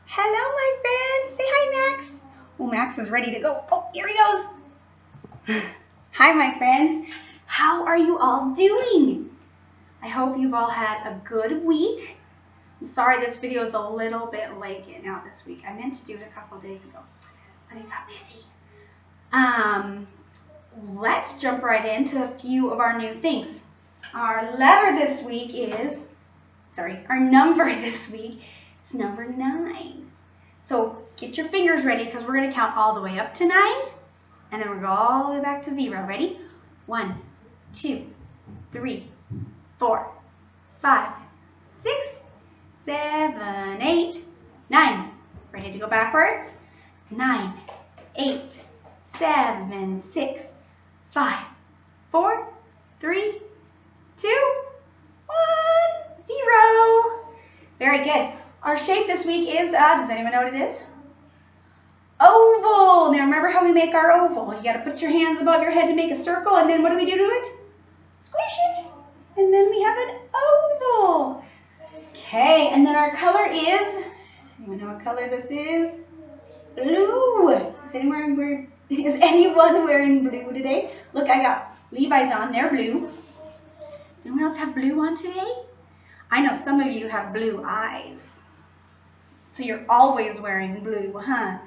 Hello, my friends. Say hi, Max. Oh, Max is ready to go. Oh, here he goes. Hi, my friends. How are you all doing? I hope you've all had a good week. I'm sorry this video is a little bit late getting out this week. I meant to do it a couple of days ago, but I got busy. Let's jump right into a few of our new things. Our number this week is number 9. So get your fingers ready because we're going to count all the way up to 9 and then we're going to go all the way back to 0. Ready? 1, 2, 3, 4, 5, 6, 7, 8, 9. Ready to go backwards? 9, 8, 7, 6, 5, 4, 3, 2, 1, 0. Very good. Our shape this week is, does anyone know what it is? Oval. Now remember how we make our oval. You got to put your hands above your head to make a circle, and then what do we do to it? Squish it. And then we have an oval. Okay, and then our color is, anyone know what color this is? Blue. Is anyone wearing blue today? Look, I got Levi's on. They're blue. Does anyone else have blue on today? I know some of you have blue eyes. So you're always wearing blue, huh?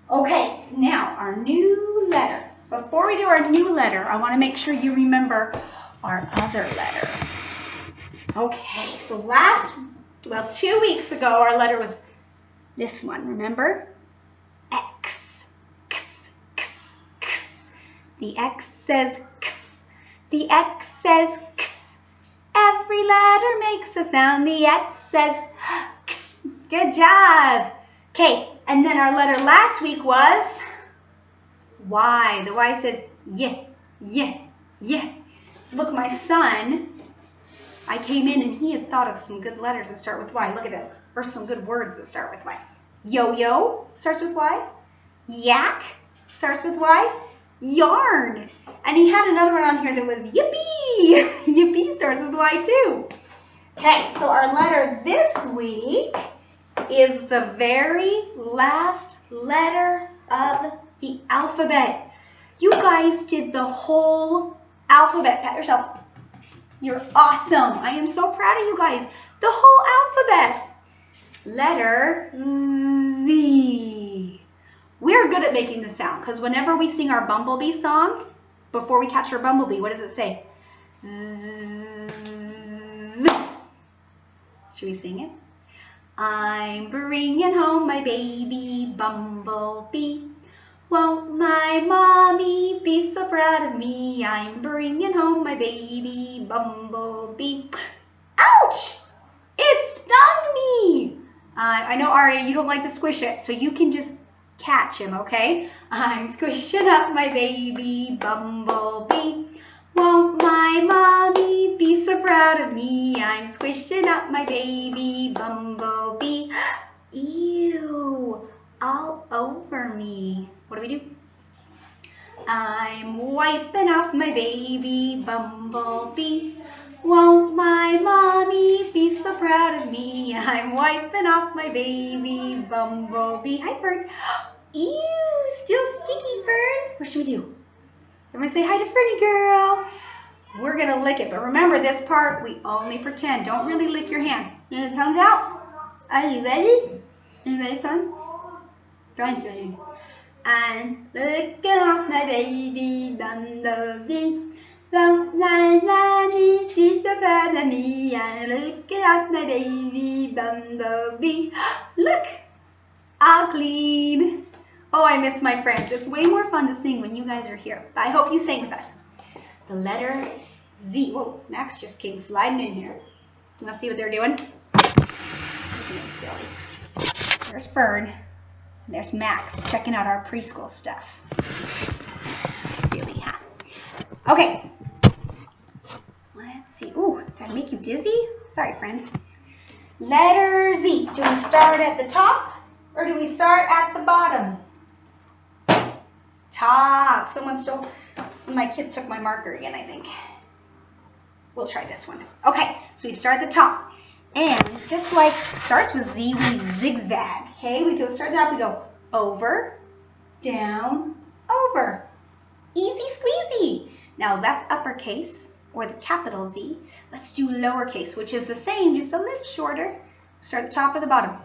Okay, now our new letter. Before we do our new letter, I want to make sure you remember our other letter. Okay, so 2 weeks ago, our letter was this one, remember? X. X, X, X. The X says X. The X says X. Every letter makes a sound. The X says X. Good job. Okay, and then our letter last week was Y. The Y says yeah, yeah, yeah. Look, my son, I came in and he had thought of some good letters that start with Y. Look at this. Or some good words that start with Y. Yo-yo starts with Y. Yak starts with Y. Yarn. And he had another one on here that was yippee. Yippee starts with Y too. Okay, so our letter this week is the very last letter of the alphabet. You guys did the whole alphabet. Pat yourself. You're awesome. I am so proud of you guys. The whole alphabet. Letter Z. We're good at making the sound because whenever we sing our bumblebee song, before we catch our bumblebee, what does it say? Z. Should we sing it? I'm bringing home my baby bumblebee. Won't my mommy be so proud of me? I'm bringing home my baby bumblebee. Ouch! It stung me! I know, Aria, you don't like to squish it, so you can just catch him, okay? I'm squishing up my baby bumblebee. Won't my mommy be so proud of me? I'm squishing up my baby bumblebee. Ew, all over me. What do we do? I'm wiping off my baby bumblebee. Won't my mommy be so proud of me? I'm wiping off my baby bumblebee. Hi, Fern. Ew, still sticky, Fern. What should we do? Everyone say hi to Fernie girl. We're going to lick it, but remember this part, we only pretend. Don't really lick your hand. Tongues out. Are you ready? Are you ready, son? Join ready. I'm licking off my baby bumblebee. Won't my mommy be so proud of me? I'm licking off my baby bumblebee. Look, all clean. Oh, I miss my friends. It's way more fun to sing when you guys are here. But I hope you sang with us. The letter Z. Whoa, Max just came sliding in here. You want to see what they're doing? Being silly. There's Fern. And there's Max checking out our preschool stuff. Silly, huh? Okay. Let's see. Ooh, did I make you dizzy? Sorry, friends. Letter Z. Do we start at the top or do we start at the bottom? Top. Someone stole. My kid took my marker again, I think. We'll try this one. Okay, so we start at the top. And just like starts with Z, we zigzag. Okay, we go start that. We go over, down, over. Easy squeezy. Now that's uppercase or the capital Z. Let's do lowercase, which is the same, just a little shorter. Start at the top or the bottom.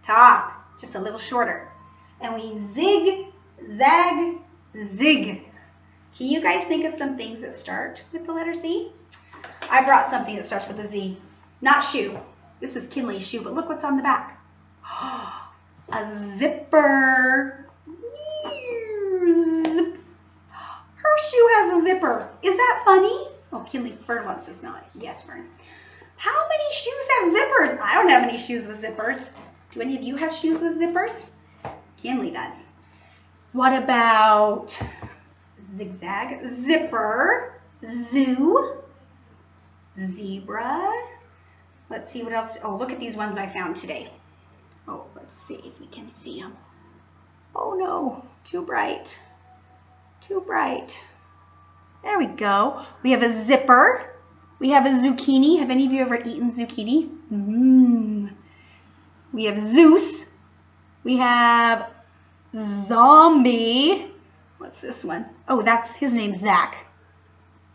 Top, just a little shorter. And we zig, zag, zig. Can you guys think of some things that start with the letter Z? I brought something that starts with a Z. Not shoe. This is Kinley's shoe, but look what's on the back. A zipper. Zip. Her shoe has a zipper. Is that funny? Oh, Kinley, Fern wants to smell it. Yes, Fern. How many shoes have zippers? I don't have any shoes with zippers. Do any of you have shoes with zippers? Kinley does. What about zigzag, zipper, zoo, zebra? Let's see what else. Oh, look at these ones I found today. Oh, let's see if we can see them. Oh no, too bright. Too bright. There we go. We have a zipper. We have a zucchini. Have any of you ever eaten zucchini? We have Zeus. We have zombie. What's this one? Oh, that's his name's Zach.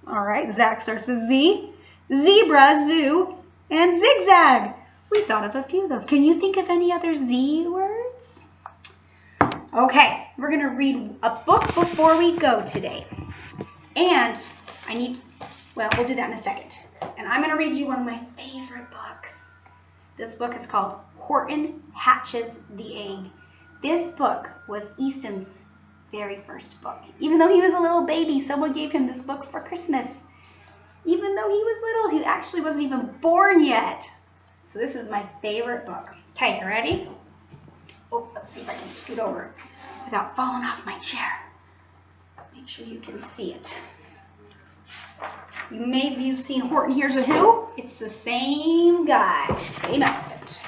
All right, Zach starts with Z. Zebra, zoo, and zigzag. We thought of a few of those. Can you think of any other Z words? Okay, we're going to read a book before we go today. And we'll do that in a second. And I'm going to read you one of my favorite books. This book is called Horton Hatches the Egg. This book was Easton's very first book. Even though he was a little baby, someone gave him this book for Christmas. Even though he was little, he actually wasn't even born yet. So this is my favorite book. Okay, you ready? Oh, let's see if I can scoot over without falling off my chair. Make sure you can see it. Maybe you've seen Horton Hears a Who. It's the same guy, same outfit.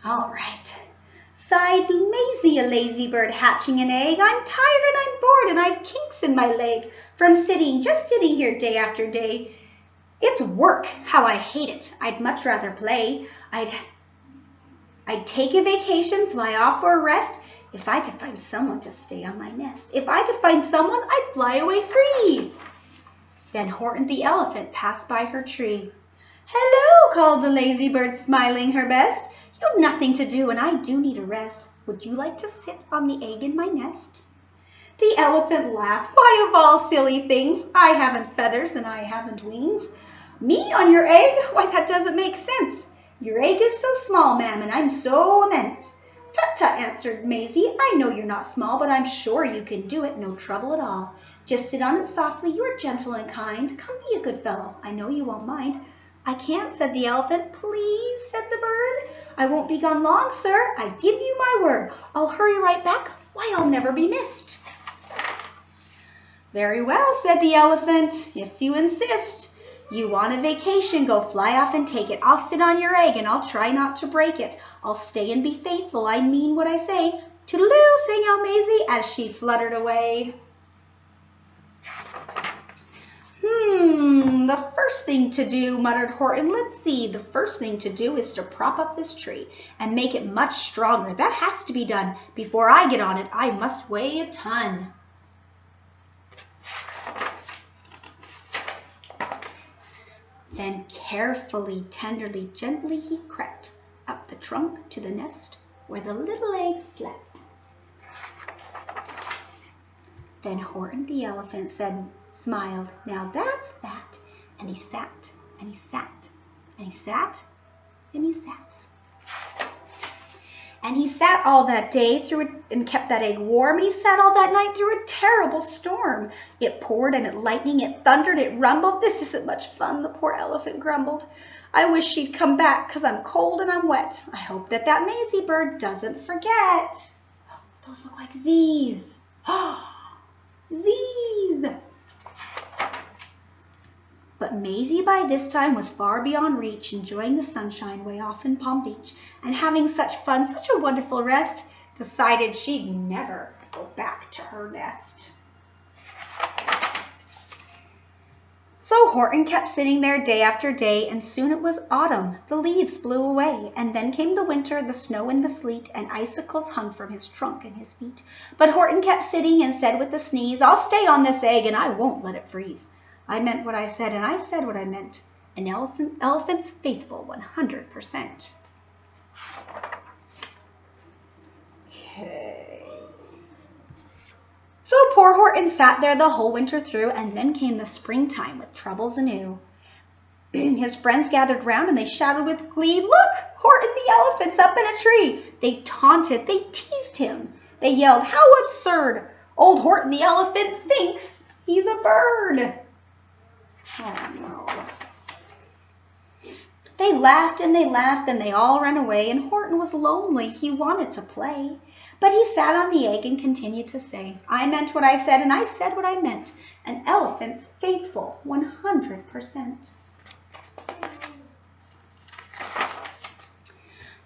All right. Sighed Maisie, a lazy bird hatching an egg. I'm tired and I'm bored and I've kinks in my leg from just sitting here day after day. It's work, how I hate it. I'd much rather play. I'd take a vacation, fly off for a rest. If I could find someone to stay on my nest. If I could find someone, I'd fly away free. Then Horton the elephant passed by her tree. Hello, called the lazy bird, smiling her best. You've nothing to do, and I do need a rest. Would you like to sit on the egg in my nest? The elephant laughed. Why, of all silly things, I haven't feathers and I haven't wings. Me on your egg? Why, that doesn't make sense. Your egg is so small, ma'am, and I'm so immense. Tut-tut, answered Maisie. I know you're not small, but I'm sure you can do it, no trouble at all. Just sit on it softly, you're gentle and kind. Come be a good fellow, I know you won't mind. I can't, said the elephant. Please, said the bird. I won't be gone long, sir. I give you my word. I'll hurry right back. Why, I'll never be missed. Very well, said the elephant, if you insist. You want a vacation, go fly off and take it. I'll sit on your egg and I'll try not to break it. I'll stay and be faithful, I mean what I say. Toodaloo, sang out Maisie as she fluttered away. The first thing to do, muttered Horton. Let's see, the first thing to do is to prop up this tree and make it much stronger. That has to be done. Before I get on it, I must weigh a ton. Then carefully, tenderly, gently he crept up the trunk to the nest where the little egg slept. Then Horton the elephant smiled, now that's that. And he sat, and he sat, and he sat, and he sat. And he sat all that day and kept that egg warm, and he sat all that night through a terrible storm. It poured and it lightning, it thundered, it rumbled. This isn't much fun, the poor elephant grumbled. I wish she'd come back, 'cause I'm cold and I'm wet. I hope that Maisie bird doesn't forget. Those look like Z's. Z's! But Maisie by this time was far beyond reach, enjoying the sunshine way off in Palm Beach, and having such fun, such a wonderful rest, decided she'd never go back to her nest. So Horton kept sitting there day after day, and soon it was autumn. The leaves blew away, and then came the winter, the snow and the sleet, and icicles hung from his trunk and his feet. But Horton kept sitting and said with a sneeze, "I'll stay on this egg, and I won't let it freeze. I meant what I said, and I said what I meant. An elephant's faithful 100%. Okay. So poor Horton sat there the whole winter through, and then came the springtime with troubles anew. His friends gathered round and they shouted with glee, "Look, Horton the elephant's up in a tree!" They taunted, they teased him. They yelled, "How absurd! Old Horton the elephant thinks he's a bird." Oh no. They laughed and they all ran away, and Horton was lonely. He wanted to play. But he sat on the egg and continued to say, "I meant what I said, and I said what I meant. An elephant's faithful 100%.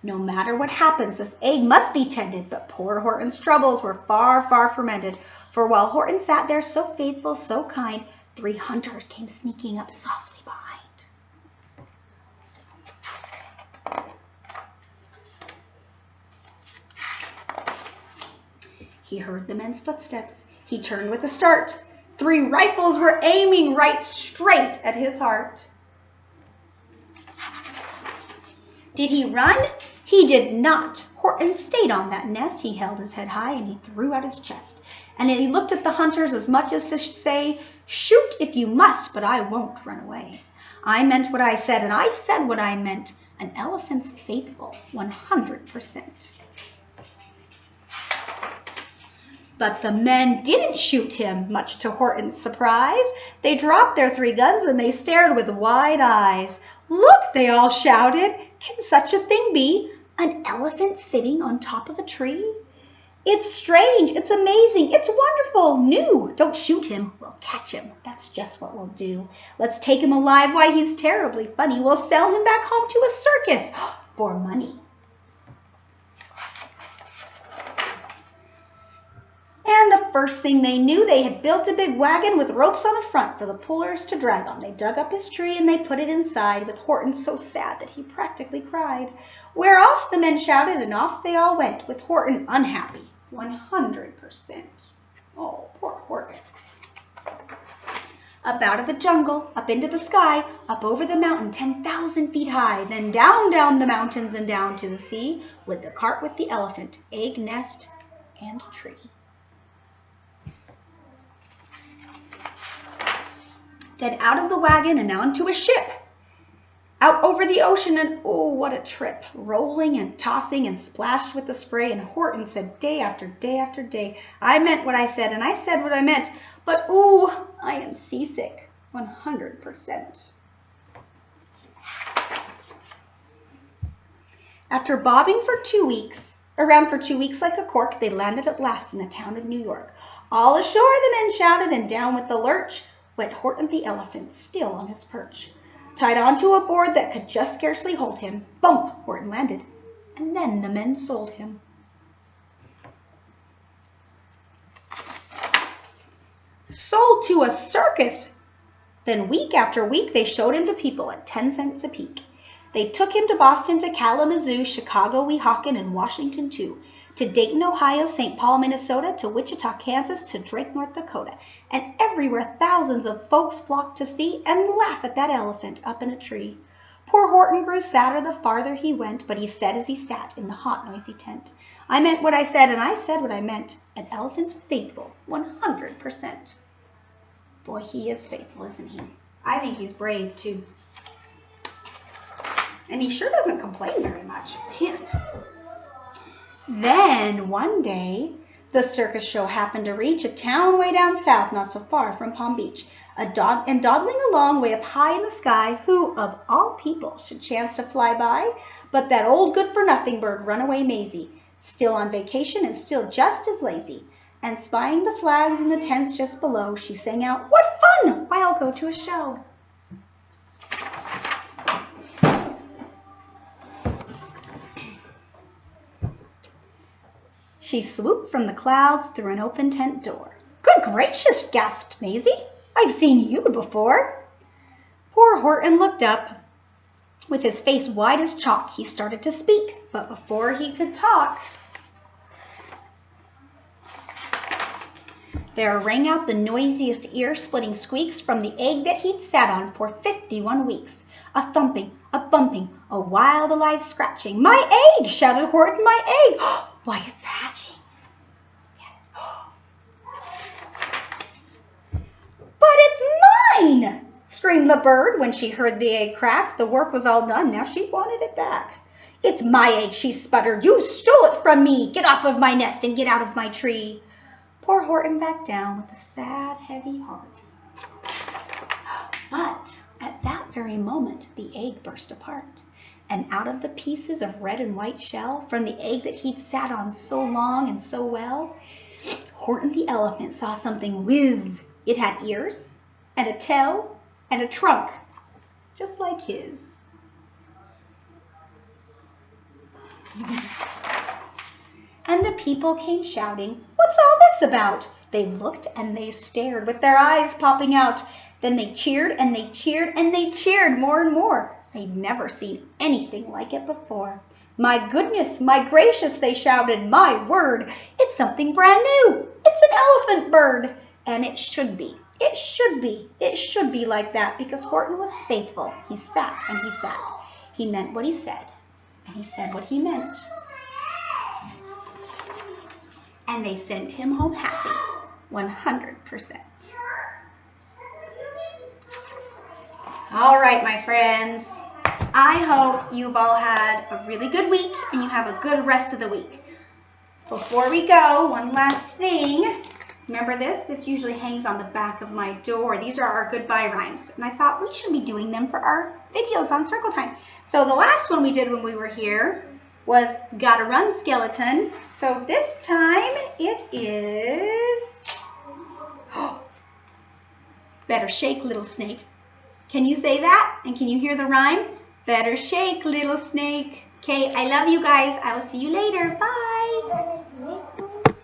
No matter what happens, this egg must be tended. But poor Horton's troubles were far, far from ended. For while Horton sat there so faithful, so kind, 3 hunters came sneaking up softly behind. He heard the men's footsteps. He turned with a start. 3 rifles were aiming right straight at his heart. Did he run? He did not. Horton stayed on that nest. He held his head high and he threw out his chest. And he looked at the hunters as much as to say, "Shoot if you must, but I won't run away. I meant what I said, and I said what I meant. An elephant's faithful 100%. But the men didn't shoot him, much to Horton's surprise. They dropped their 3 guns and they stared with wide eyes. "Look," they all shouted, "can such a thing be? An elephant sitting on top of a tree? It's strange, it's amazing, it's wonderful, new. Don't shoot him, we'll catch him. That's just what we'll do. Let's take him alive, why he's terribly funny. We'll sell him back home to a circus for money." And the first thing they knew, they had built a big wagon with ropes on the front for the pullers to drag on. They dug up his tree and they put it inside, with Horton so sad that he practically cried. "We're off," the men shouted, and off they all went, with Horton unhappy 100%. Oh, poor Horton. Up out of the jungle, up into the sky, up over the mountain 10,000 feet high, then down, down the mountains and down to the sea, with the cart with the elephant, egg, nest, and tree. Then out of the wagon and onto a ship, out over the ocean, and oh, what a trip, rolling and tossing and splashed with the spray. And Horton said day after day after day, "I meant what I said, and I said what I meant, but ooh, I am seasick 100%. After bobbing for 2 weeks, around for 2 weeks like a cork, they landed at last in the town of New York. "All ashore," the men shouted, and down with the lurch went Horton the elephant, still on his perch. Tied onto a board that could just scarcely hold him, bump, Horton landed, and then the men sold him. Sold to a circus! Then week after week they showed him to people at 10 cents a peek. They took him to Boston, to Kalamazoo, Chicago, Weehawken, and Washington too. To Dayton, Ohio, St. Paul, Minnesota, to Wichita, Kansas, to Drake, North Dakota. And everywhere thousands of folks flocked to see and laugh at that elephant up in a tree. Poor Horton grew sadder the farther he went, but he said as he sat in the hot, noisy tent, "I meant what I said, and I said what I meant. An elephant's faithful 100%. Boy, he is faithful, isn't he? I think he's brave, too. And he sure doesn't complain very much. Man. Then, one day, the circus show happened to reach a town way down south, not so far from Palm Beach. And dawdling along way up high in the sky, who, of all people, should chance to fly by, but that old good-for-nothing bird, Runaway Maisie, still on vacation and still just as lazy. And spying the flags in the tents just below, she sang out, "What fun! Why, I'll go to a show." She swooped from the clouds through an open tent door. "Good gracious," gasped Maisie. "I've seen you before." Horton looked up, with his face white as chalk, he started to speak, but before he could talk, there rang out the noisiest ear-splitting squeaks from the egg that he'd sat on for 51 weeks. A thumping, a bumping, a wild, alive scratching. "My egg!" shouted Horton. "My egg! Why, it's hatching." "But it's mine!" screamed the bird when she heard the egg crack. The work was all done. Now she wanted it back. "It's my egg," she sputtered. "You stole it from me. Get off of my nest and get out of my tree." Poor Horton backed down with a sad, heavy heart. But at that very moment, the egg burst apart, and out of the pieces of red and white shell, from the egg that he'd sat on so long and so well, Horton the elephant saw something whiz. It had ears, and a tail, and a trunk, just like his. And the people came shouting, "What's all this about?" They looked and they stared with their eyes popping out. Then they cheered and they cheered and they cheered more and more. They'd never seen anything like it before. "My goodness, my gracious," they shouted, "my word, it's something brand new. It's an elephant bird." And it should be. It should be. It should be like that because Horton was faithful. He sat and he sat. He meant what he said, and he said what he meant. And they sent him home happy, 100%. All right, my friends. I hope you've all had a really good week and you have a good rest of the week. Before we go, one last thing. Remember this? This usually hangs on the back of my door. These are our goodbye rhymes. And I thought we should be doing them for our videos on Circle Time. So the last one we did when we were here was "Gotta Run, Skeleton." So this time it is "Better shake, little snake." Can you say that? And can you hear the rhyme? Better shake, little snake. Okay, I love you guys. I will see you later. Bye.